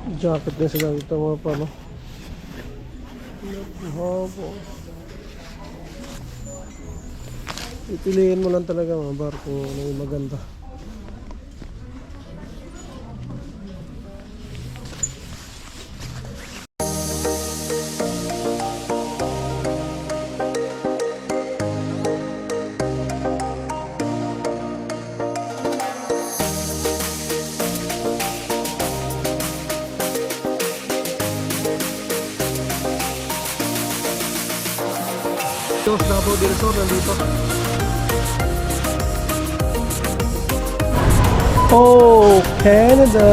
Jacket din sila dito mga pa, no? Habo. Ipiliin mo lang talaga mga bar kung ano yung maganda. Dos Davao del Sur nandito. Oh, Canada!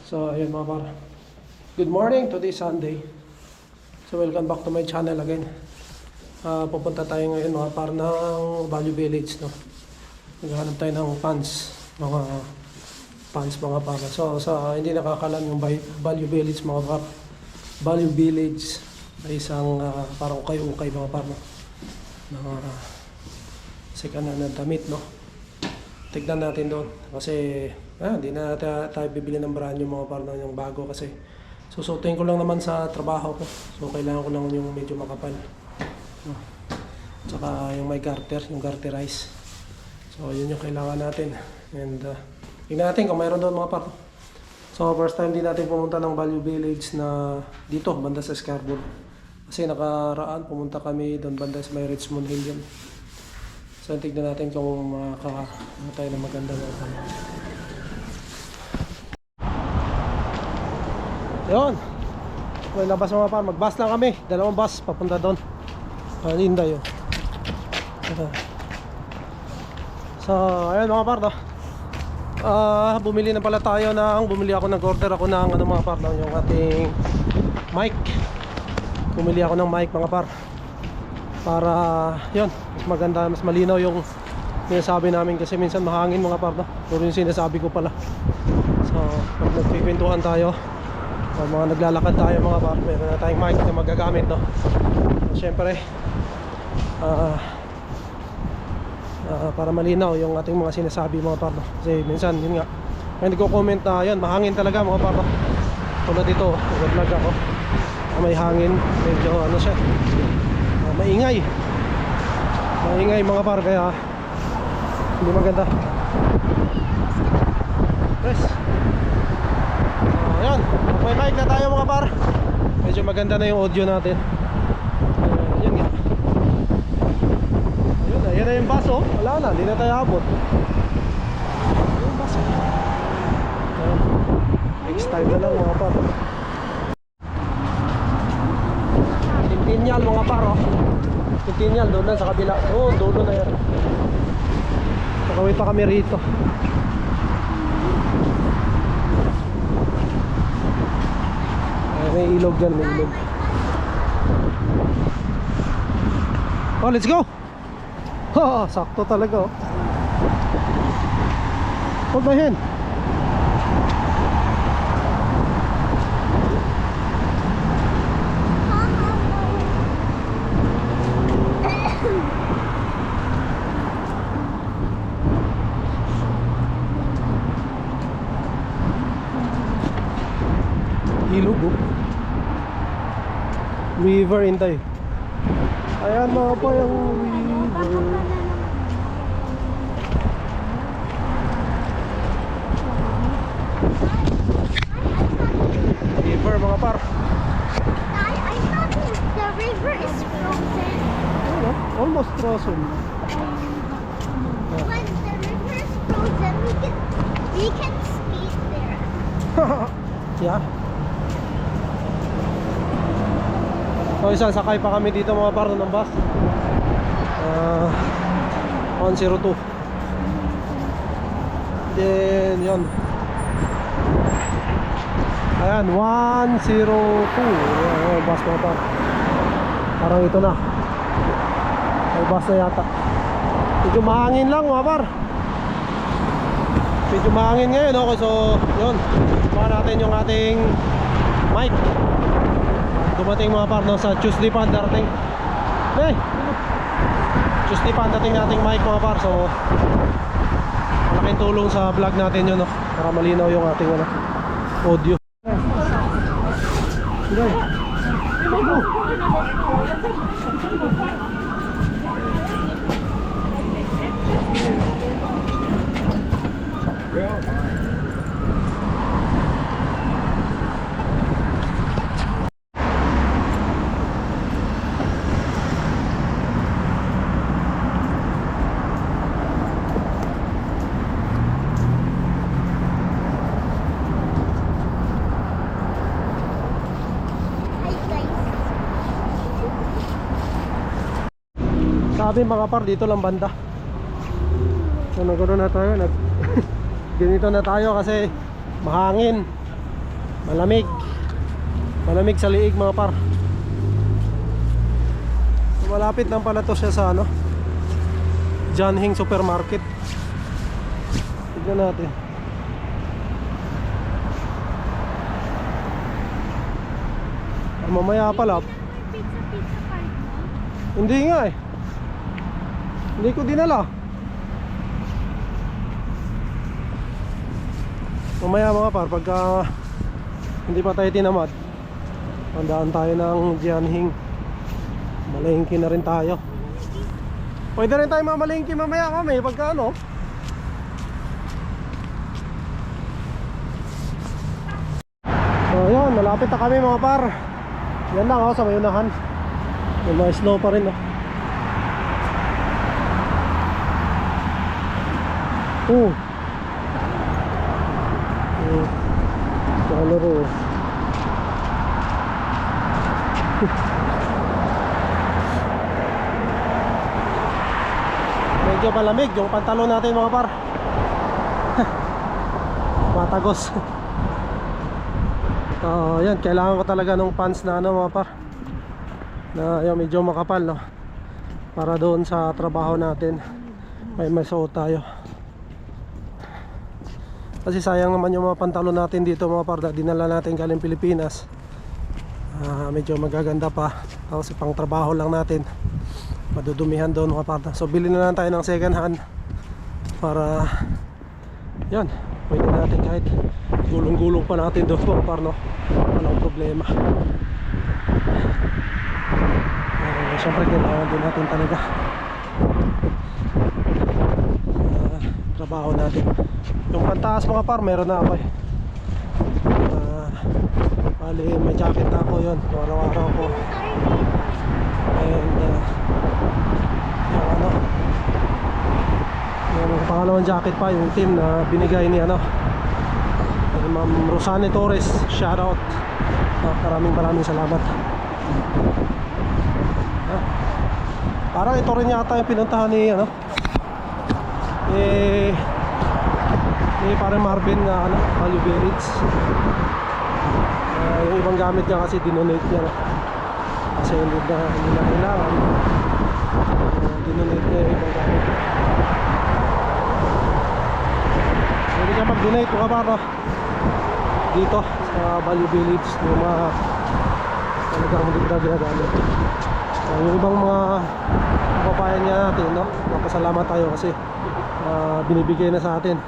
So, ayun mga par. Good morning, today Sunday. So, welcome back to my channel again. Pupunta tayo ngayon mga par ng Value Village, no? Naghahanap tayo ng pants mga par. So sa hindi nakakalam yung Value Village mga par, Value Village ay isang parang ukay-ukay mga par, no? Second hand na damit, no? Tignan natin doon kasi hindi na tayo bibili ng brand new mga par, no? Yung bago kasi susuotin ko lang naman sa trabaho ko, so kailangan ko lang yung medyo makapal. Tsaka yung may garter, yung garterize. So yun yung kailangan natin. And tingnan natin kung mayroon doon mga par. So first time din natin pumunta ng Value Village na dito, banda sa Scarborough. Kasi nakaraan pumunta kami doon banda sa may Richmond Hill yun. So tignan natin kung makakaano tayo na maganda mga par. Yun, may labas mga par. Mag-bus lang kami, dalawang bus papunta doon. Linda yun. So, ayun mga par, no? Bumili na pala tayo bumili ako order ako ng mga par, no? Yung ating mic. Bumili ako ng mic mga par. Para, yun, mas maganda, mas malinaw yung sinasabi namin kasi minsan mahangin mga par, no? Puro yung sinasabi ko pala. So, pag nagkikwentuhan tayo, o mga naglalakad tayo mga par, meron na tayong mic na magagamit, no? So, syempre, para malinaw yung ating mga sinasabi mga par, no? Kasi minsan yun nga may nagko-comment na yun, mahangin talaga mga par, no? Tulad dito, nag-vlog ako, may hangin, medyo ano siya, maingay mga par, kaya hindi maganda. Yes. Ayun, may mic na tayo mga par, medyo maganda na yung audio natin. Yun nga. Ayun na yung baso, wala na, hindi na tayo abot. Yung baso. Next time na lang mga par. Tintinyal mga par, oh. Tintinyal, doon na sa kabila. Oo, dulo na yan. Nakawit pa kami rito. May ilog dyan, may ilog. Oh, let's go! Sakto talaga, oh. Huwag ba yan? Ilog, oh. River Intay. Ayan mga pa yung river. River mga par. I thought the river is frozen. Almost frozen. When the river is frozen, we can skate there. Yeah. So isang sakay pa kami dito mga par ng bus. 102. Then yun. Ayan, 102. Ayan, bus mga par. Parang ito na. May bus na yata. Medyo mahangin lang mga par. Medyo mahangin ngayon, okay? So yun, kuha natin yung ating mic. dumating mga par, no? Sa Tuesday pa ang darating. Hey! Tuesday pa ang dating nating mic mga par. So malaking tulong sa vlog natin yun, no? Para malinaw yung ating ano, audio. Okay. Hi guys. Sabi mga par, dito lang banda. So nagano na tayo, ganito na tayo kasi mahangin, malamig, malamig sa liig mga par. So, malapit lang pala to siya sa ano, John Hing Supermarket. Tignan natin. Mamaya pala. Pizza card mo? Hindi nga eh. Hindi ko dinala. Mamaya mga par, pagka hindi pa tayo tinamad, tandaan tayo ng Jianhing. Malengke na rin tayo. Pwede rin tayo mamalengke mamaya kami pagka ano. So yun, malapit na kami mga par. Yan lang oh, sa may unahan. May mga snow pa rin oh. Oh. Kalaro. Medyo malamig yung pantalon natin mga par. Matagos. Yan, kailangan ko talaga ng pants na ano mga par, na yung medyo makapal, no? Para doon sa trabaho natin may suot tayo. Kasi sayang naman yung mga pantalon natin dito mga par, dinala natin galing Pilipinas. Medyo magaganda pa, tapos pang trabaho lang natin, madudumihan doon mga par. So bilhin na lang tayo ng second hand para yan, pwede natin kahit gulong-gulong pa natin doon mga par, no? Walang problema. Siyempre kailangan din natin talaga trabaho natin. Yung pantaas mga par, meron na ako eh. Bali, may jacket na ako yun, araw-araw ko. And yung ano, yung pangalawang jacket pa, yung team na binigay ni ano, Ma'am Rosane Torres, shoutout. Maraming salamat. Parang ito rin yata yung pinuntahan ni ano, ni parang Marvin na ano, Value Village. Yung ibang gamit niya kasi dinonate niya, no? Kasi hindi na kailangan, dinonate niya yung ibang gamit. Pwede ka mag-donate mga par, no? Dito sa Value Village, yung mga talagang hindi na ginagamit. Yung ibang mga kababayan niya natin, no? Napasalamat tayo kasi binibigay na sa atin,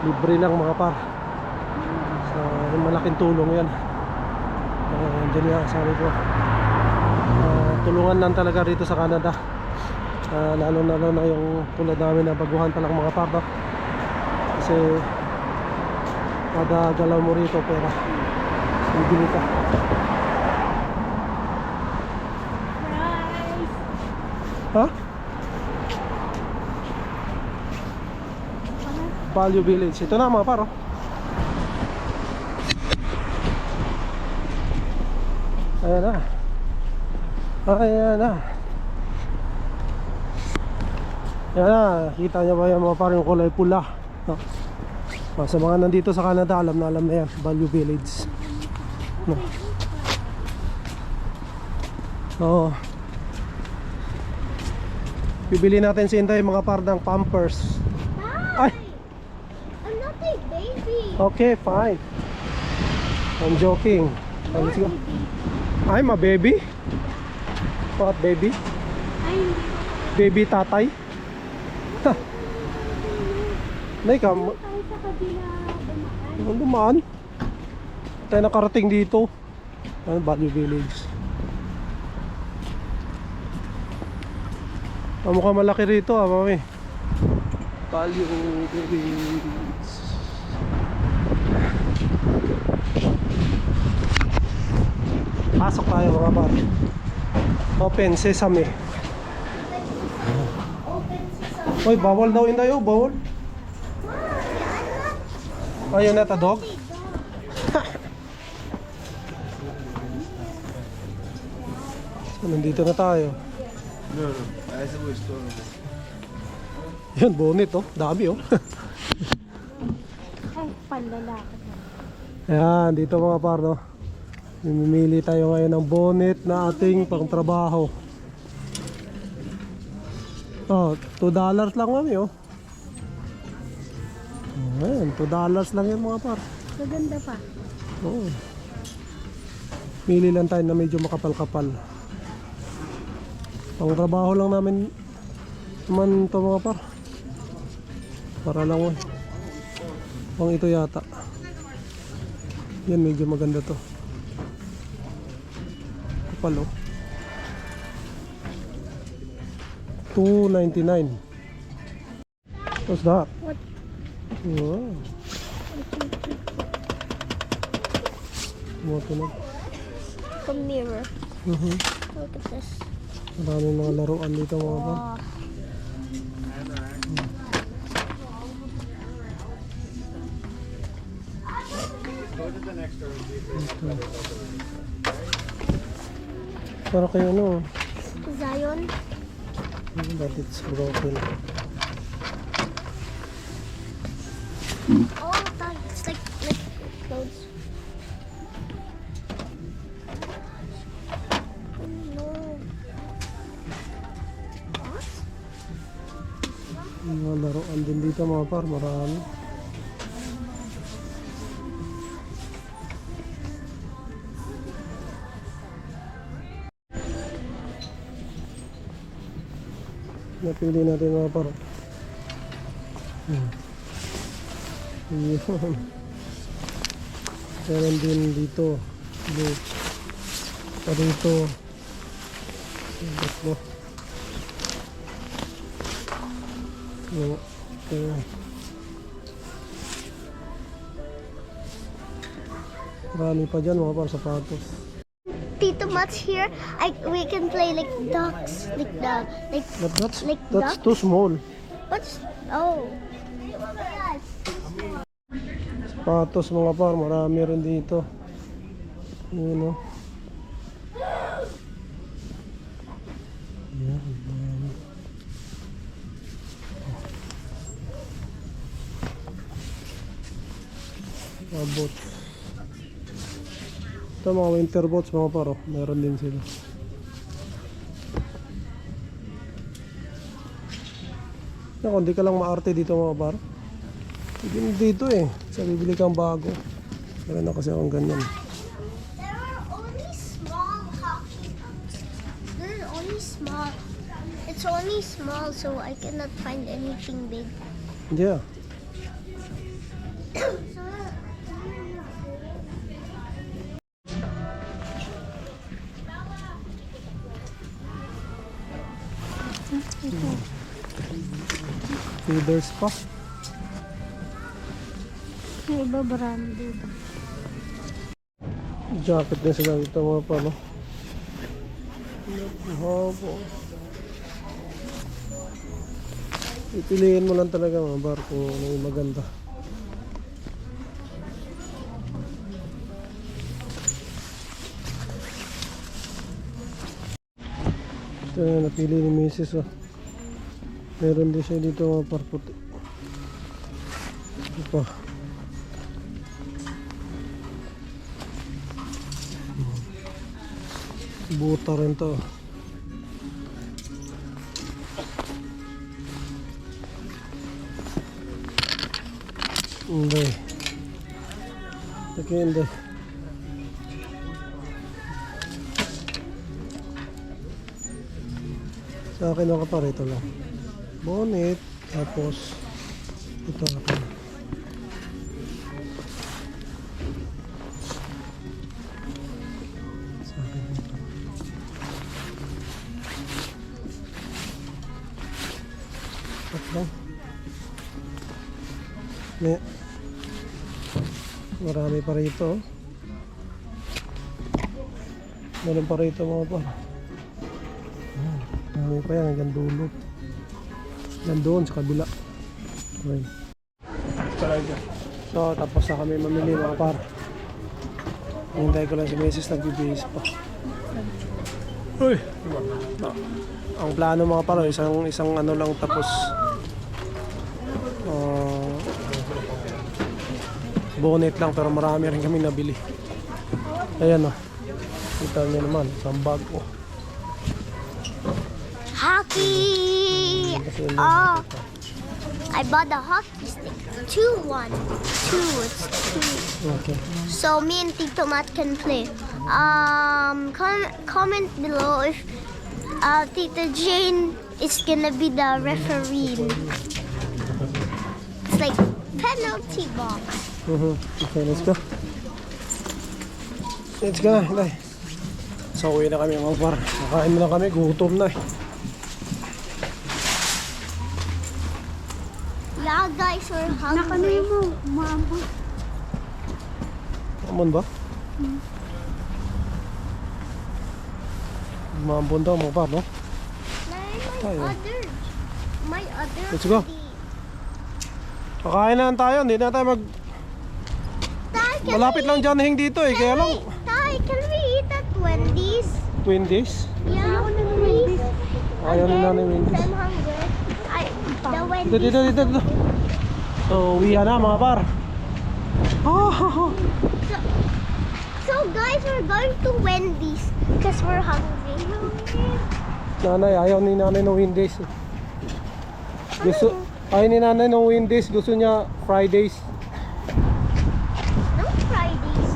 libre lang mga par. So malaking tulong yan. Diyan nga sabi ko, tulungan lang talaga rito sa Canada. Lalo na yung tulad namin na baguhan pa lang mga par, no? Kasi kada galaw mo rito pera, bibili ka. Ha? Value Village. Ito na mga paro. Ayan na. Ayan na. Ayan na. Kita nyo ba yan mga paro, yung kulay pula, no? Sa mga nandito sa Canada, alam na yan. Value Village, no? Oo. Bibili natin si Intay mga pardang Pampers. Hi. Ay! I'm not a baby. Okay, fine. I'm joking. You're Let's go. a baby. Ay, ma-baby? What baby? Ay, hindi. Baby tatay? Ha. Nay ka, Tayo sa kabila dumaan. ano dumaan? Tayo nakarating dito. Ano, Baguio Village. Mukhang malaki rito mami. Baguio Village. Pasok tayo mga pare. Open sesame. Open sesame. Oy, bawal daw yun tayo, bawal. Ayun na ta dog. So, nandito na tayo. No, no. Essa gostou. Yan, bonnet oh. Dami oh. Ay, panlalaki. Ayan, dito mga par no. Mamimili tayo ngayon ng bonnet na ating pangtrabaho. Oh, $2 lang mami oh. Ayan, $2 lang yan mga par. Maganda pa. Oo. Mili lang tayo na medyo makapal-kapal. Pang trabaho lang namin naman ito mga par. Para lang oh. Pang ito yata. Yan, medyo maganda to. Kapal oh. $2.99. What's that? What? Wow. Tumutunog. A mirror. Mhm. Look at this. Maraming mga laruan dito mga par. Oh. Para kayo ano, Zion. but it's broken. Oh, it's like clothes. Oh, no. What? Mga laruan din dito mga par, marami. Napili natin mga par. Yun. Meron din dito. Blue. Pa dito. Tatlo. Yung, ayan. Marami pa dyan mga par, sapatos. Tito Matt's here. We can play like ducks, like But that's Like that's duck? too small. what's oh. Sapatos mga par, marami rin dito. Yun o. Yan, yan. Boots. Ito mga winter boots mga par, oh. Meron din sila. Kung di ka lang maarte dito mga par, hindi dito eh. Sa bibili kang bago. Meron na kasi akong ganyan. There are only small hockey pucks. They're only small. It's only small, so I cannot find anything big. Yeah. Feeders pa. May iba brand dito. Jacket din sila dito mga pa, no? Habo. Ipiliin mo lang talaga mga bar kung ano yung maganda. Ito na napili ni Mrs. Oh. Meron din siya dito mga parputi. Ito pa. Buta rin to. Hindi. Hindi. Sa akin mga par, ito lang. Bonnet. Tapos, ito akin. Sa akin ito. Tatlo. Ne. Marami pa rito. Meron pa rito mga par. Marami pa yan hanggang dulo. Nandoon sa kabila. Okay. So tapos na kami mamili mga par. Hintay ko lang si Mrs. nagbibihis pa. Uy! Ang plano mga par, isang ano lang tapos bonnet lang, pero marami rin kami nabili. Ayan o. Kita niyo naman, isang bag o. Hockey! Oh, I bought the hockey stick. Two. It's two. Okay. So me and Tito Matt can play. Comment below if Tita Jane is gonna be the referee. It's like penalty box. Okay, let's go. Let's go na, Day. So uwi na kami mga par. Nakain na kami, gutom na eh. Yeah, guys, we're hungry. Amon ba? Maambon daw mga par, no? Tayo. My other. Let's go. Kakain na tayo, hindi na tayo malapit lang dyan hing dito eh, kaya lang Tay, can we eat at Wendy's? Wendy's. Yeah, please. Ayaw ni Nanay Wendy's. I'm hungry. The Wendy's. Dito. So, uwi na mga par. So guys, we're going to Wendy's because we're hungry. Nanay, ayaw ni Nanay ng Wendy's. Ayaw ni Nanay ng Wendy's, gusto niya Fridays. No Fridays.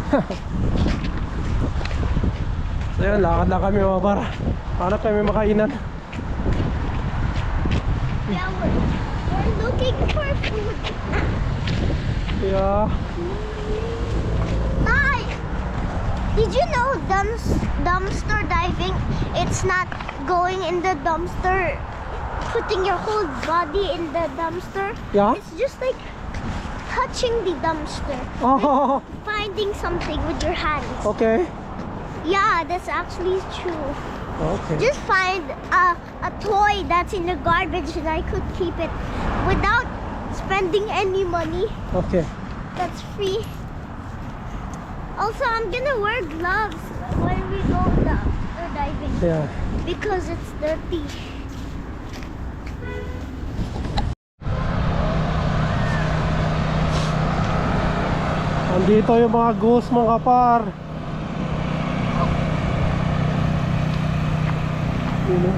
So yun, lakad lang kami mga par. Hanap kami makainan. Yeah, we're looking for food. Yeah. Tay, did you know dumpster diving? It's not going in the dumpster, putting your whole body in the dumpster. Yeah? It's just like touching the dumpster, Oh, finding something with your hands. okay. Yeah, that's actually true. Okay. Just find a toy that's in the garbage and I could keep it without spending any money. Okay. That's free. Also, I'm gonna wear gloves when we go dumpster diving Yeah. because it's dirty. Andito yung mga goose mga par. Yun oh.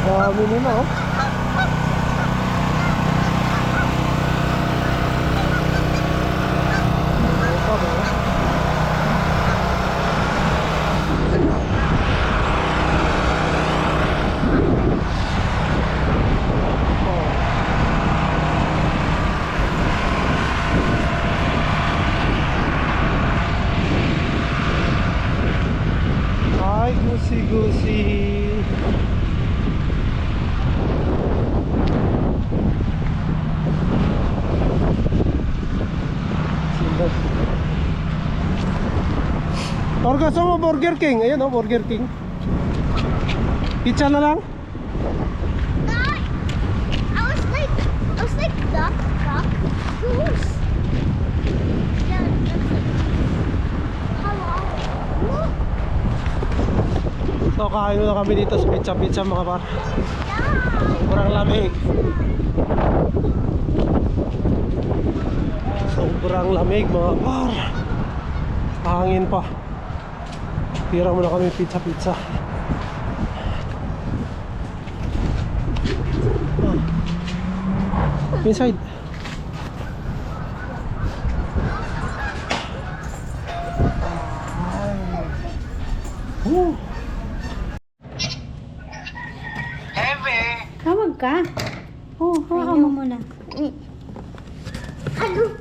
Dami nila oh. Hi, goosey. Or gusto mo Burger King? Ayun oh, Burger King. Pizza na lang? Dad, I was like duck, goose. Yeah, that's it. Hello. Look. So kain na kami dito sa pizza mga par. Sobrang lamig. Sobrang lamig mga par. Hangin pa. Tira muna kami pizza. Inside. Woo. Tawag ka. Oh, hawakan mo muna. Hello.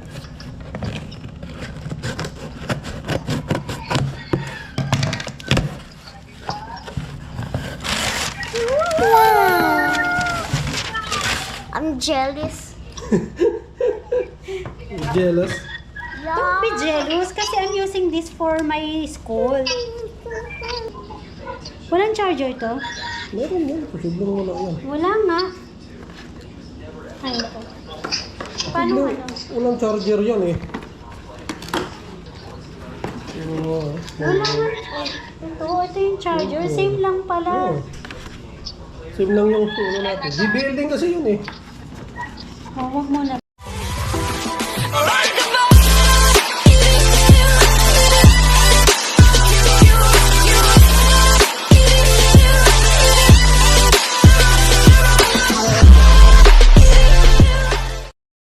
I'm jealous. Jealous. Don't be jealous kasi I'm using this for my school. Walang charger to? Meron. Posible mo na yan. Wala nga. Ay, ito. Paano ano? Walang charger yan eh. Wala nga. Ito yung charger. Same lang pala. Same lang yung natin. JBL din kasi yun eh. Oh, wag mo na.